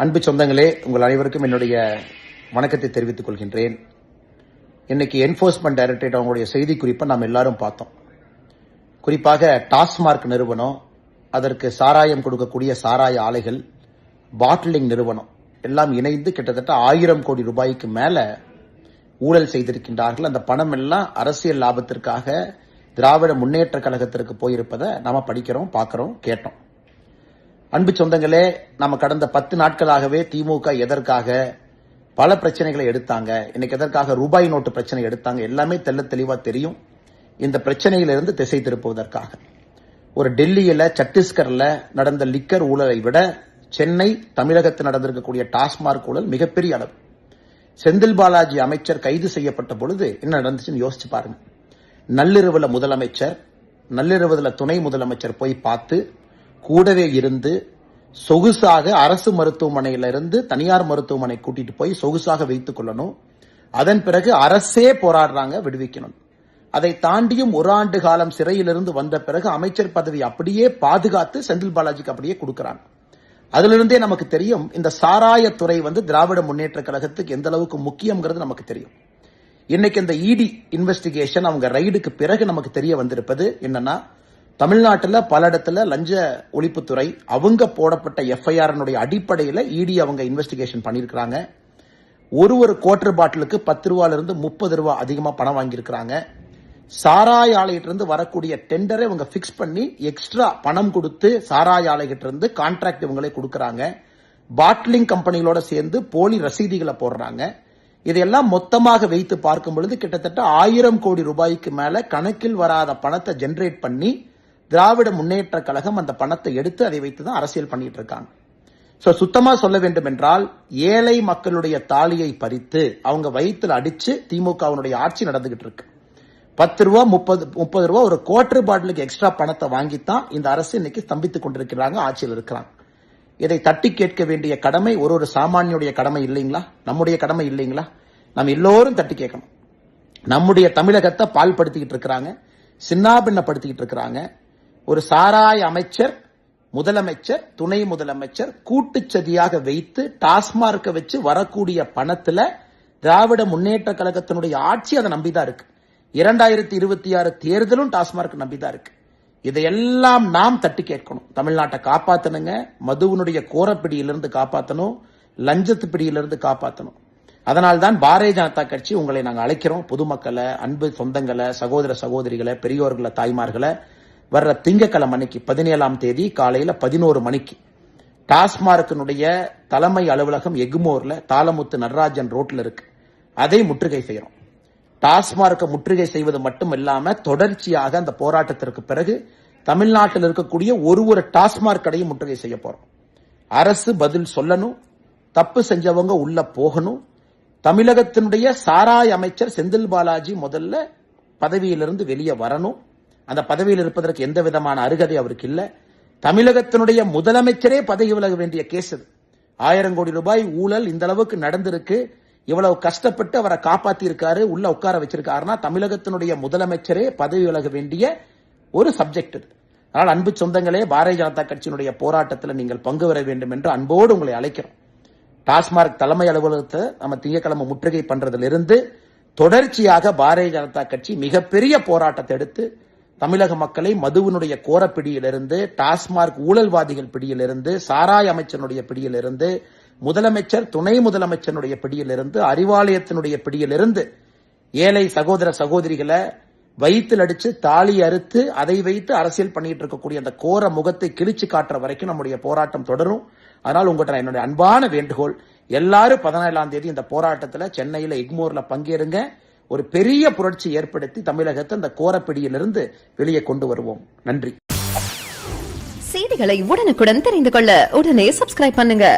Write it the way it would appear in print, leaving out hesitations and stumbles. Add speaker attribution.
Speaker 1: அன்பு சொந்தங்களே, உங்கள் அனைவருக்கும் என்னுடைய வணக்கத்தை தெரிவித்துக் கொள்கின்றேன். இன்னைக்கு என்ஃபோர்ஸ்மெண்ட் டைரக்டரேட் அவங்களுடைய செய்தி குறிப்பை நாம் எல்லாரும் பார்த்தோம். குறிப்பாக டாஸ்மார்க் நிறுவனம், அதற்கு சாராயம் கொடுக்கக்கூடிய சாராய ஆலைகள், பாட்டிலிங் நிறுவனம் எல்லாம் இணைந்து கிட்டத்தட்ட 1000 கோடி ரூபாய்க்கு மேல ஊழல் செய்திருக்கின்றார்கள். அந்த பணம் எல்லாம் அரசியல் லாபத்திற்காக திராவிட முன்னேற்ற கழகத்திற்கு போயிருப்பதை நாம படிக்கிறோம், பார்க்கிறோம், கேட்டோம். அன்பு சொந்தங்களே, நம்ம கடந்த 10 நாட்களாகவே திமுக எதற்காக பல பிரச்சனைகளை எடுத்தாங்க, இன்னைக்கு எதற்காக ரூபாய் நோட்டு பிரச்சனை எடுத்தாங்க, எல்லாமே தெளிவா தெரியும். இந்த பிரச்சனையிலிருந்து திசை திருப்புவதற்காக ஒரு டெல்லியில, சத்தீஸ்கர்ல நடந்த லிக்கர் ஊழலை விட சென்னை, தமிழகத்தில் நடந்திருக்கக்கூடிய டாஸ்மார்க் ஊழல் மிகப்பெரிய அளவு. செந்தில் பாலாஜி அமைச்சர் கைது செய்யப்பட்ட பொழுது என்ன நடந்துச்சுன்னு யோசிச்சு பாருங்க. நள்ளிரவுல முதலமைச்சர், நள்ளிரவுல துணை முதலமைச்சர் போய் பார்த்து கூடவே இருந்து சொகுசாக அரசு மருத்துவமனையிலிருந்து தனியார் மருத்துவமனை கூட்டிட்டு போய் சொகுசாக வைத்துக் கொள்ளணும். அதன் பிறகு அரசே போராடுறாங்க, விடுவிக்கணும். அதை தாண்டியும் 1 ஆண்டு காலம் சிறையிலிருந்து வந்த பிறகு அமைச்சர் பதவி அப்படியே பாதுகாத்து செந்தில் பாலாஜிக்கு அப்படியே கொடுக்கிறாங்க. அதிலிருந்தே நமக்கு தெரியும் இந்த சாராயத்துறை திராவிட முன்னேற்ற கழகத்துக்கு எந்த அளவுக்கு முக்கியம்ங்கிறது நமக்கு தெரியும். இன்னைக்கு இந்த இடி இன்வெஸ்டிகேஷன் அவங்க ரைடுக்கு பிறகு நமக்கு தெரிய வந்திருப்பது என்னன்னா, தமிழ்நாட்டில் பல இடத்துல லஞ்ச ஒழிப்புத்துறை அவங்க போடப்பட்ட எஃப்ஐஆர் அடிப்படையில் இடி அவங்க இன்வெஸ்டிகேஷன் பண்ணிருக்காங்க. ஒரு குவார்டர் பாட்டிலுக்கு 10 ரூபாயிலிருந்து 30 ரூபாய் அதிகமா பணம் வாங்கியிருக்கிறாங்க. சாராய ஆலையிட்டிருந்து வரக்கூடிய டெண்டரை இவங்க பிக்ஸ் பண்ணி எக்ஸ்ட்ரா பணம் கொடுத்து சாராய ஆலைகிட்ட கான்ட்ராக்ட் இவங்களே கொடுக்கறாங்க. பாட்டிலிங் கம்பெனிகளோட சேர்ந்து போலி ரசீதிகளை போடுறாங்க. இதையெல்லாம் மொத்தமாக வைத்து பார்க்கும் பொழுது கிட்டத்தட்ட 1000 கோடி ரூபாய்க்கு மேல கணக்கில் வராத பணத்தை ஜெனரேட் பண்ணி திராவிட முன்னேற்ற கழகம் அந்த பணத்தை எடுத்து அதை வைத்துதான் அரசியல் பண்ணிட்டு இருக்காங்க. சுத்தமா சொல்ல வேண்டும் என்றால், ஏழை மக்களுடைய தாலியை பறித்து அவங்க வயிற்றுல அடிச்சு திமுகவுடைய ஆட்சி நடந்துகிட்டு இருக்கு. 10 ரூபா 30 ரூபா ஒரு குவார்டர் பாட்டிலுக்கு எக்ஸ்ட்ரா பணத்தை வாங்கித்தான் இந்த அரசு இன்னைக்கு ஸ்தம்பித்துக் கொண்டிருக்கிறாங்க, ஆட்சியில் இருக்கிறாங்க. இதை தட்டி கேட்க வேண்டிய கடமை ஒரு சாமானியுடைய கடமை இல்லைங்களா? நம்முடைய கடமை இல்லைங்களா? நம்ம எல்லோரும் தட்டி கேட்கணும். நம்முடைய தமிழகத்தை பால்படுத்திக்கிட்டு இருக்கிறாங்க, சின்னாபின்னப்படுத்திக்கிட்டு இருக்கிறாங்க. ஒரு சாராய அமைச்சர், முதலமைச்சர், துணை முதலமைச்சர் கூட்டுச்சதியாக வைத்து டாஸ்மார்க்கை வச்சு வரக்கூடிய பணத்துல திராவிட முன்னேற்ற கழகத்தினுடைய ஆட்சி அதை நம்பிதான் இருக்கு. 2026 தேர்தலும் டாஸ்மார்க் நம்பிதான் இருக்கு. இதையெல்லாம் நாம் தட்டி கேட்கணும். தமிழ்நாட்டை காப்பாத்தணுங்க, மதுவினுடைய கோரப்பிடியிலிருந்து காப்பாற்றணும், லஞ்சத்து பிடியிலிருந்து காப்பாற்றணும். அதனால்தான் பாரதிய ஜனதா கட்சி உங்களை நாங்கள் அழைக்கிறோம். பொதுமக்களை, அன்பு சொந்தங்களை, சகோதர சகோதரிகளை, பெரியோர்களை, தாய்மார்களை வர்ற திங்கட்கிழமை அன்னைக்கு 17ஆம் தேதி காலையில 11 மணிக்கு டாஸ்மார்க்கினுடைய தலைமை அலுவலகம் எக்மோர்ல தாளமுத்து நடராஜன் ரோட்ல இருக்கு. அதை முற்றுகை செய்யறோம். டாஸ்மார்க்கை முற்றுகை செய்வது மட்டும் இல்லாம தொடர்ச்சியாக அந்த போராட்டத்திற்கு பிறகு தமிழ்நாட்டில் இருக்கக்கூடிய ஒரு டாஸ்மார்க் கடையும் முற்றுகை செய்ய போறோம். அரசு பதில் சொல்லணும், தப்பு செஞ்சவங்க உள்ள போகணும். தமிழகத்தினுடைய சாராய அமைச்சர் செந்தில் பாலாஜி முதல்ல பதவியிலிருந்து வெளியே வரணும். அந்த பதவியில் இருப்பதற்கு எந்த விதமான அருகதை அவருக்கு இல்ல. தமிழகத்தினுடைய முதலமைச்சரே பதவி விலக வேண்டிய கேஸ் அது. 1000 கோடி ரூபாய் ஊழல் இந்த அளவுக்கு நடந்திருக்கு. இவ்வளவு கஷ்டப்பட்டு அவரை காப்பாத்தி இருக்காரு, உள்ள உட்கார வச்சிருக்காருன்னா தமிழகத்தினுடைய முதலமைச்சரே பதவி விலக வேண்டிய ஒரு சப்ஜெக்ட். அதனால் அன்பு சொந்தங்களே, பாரதிய ஜனதா கட்சியினுடைய போராட்டத்தில் நீங்கள் பங்கு பெற வேண்டும் என்று அன்போடு உங்களை அழைக்கிறோம். டாஸ்மார்க் தலைமை அலுவலகத்தை நம்ம திங்கட்கிழமை முற்றுகை பண்றதிலிருந்து தொடர்ச்சியாக பாரதிய ஜனதா கட்சி மிகப்பெரிய போராட்டத்தை எடுத்து தமிழக மக்களை மதுவினுடைய கோரப்பிடியிலிருந்து, டாஸ்மார்க் ஊழல்வாதிகள் பிடியிலிருந்து, சாராய அமைச்சனுடைய பிடியிலிருந்து, முதலமைச்சர், துணை முதலமைச்சருடைய பிடியிலிருந்து, அறிவாலயத்தினுடைய பிடியிலிருந்து ஏழை சகோதர சகோதரிகளை வயிற்றில் அடிச்சு தாலி அறுத்து அதை வைத்து அரசியல் பண்ணிட்டு இருக்கக்கூடிய அந்த கோர முகத்தை கிழிச்சு காட்டுற வரைக்கும் நம்முடைய போராட்டம் தொடரும். அதனால் உங்கள்கிட்ட என்னுடைய அன்பான வேண்டுகோள், எல்லாரும் 17ஆம் தேதி இந்த போராட்டத்தில் சென்னையில எக்மோர்ல பங்கேறுங்க. ஒரு பெரிய புரட்சி ஏற்படுத்தி தமிழகத்தை அந்த கோரப்பிடியிலிருந்து வெளியே கொண்டு வருவோம். நன்றி.
Speaker 2: செய்திகளை உடனுக்குடன் தெரிந்து கொள்ள உடனே சப்ஸ்கிரைப் பண்ணுங்க.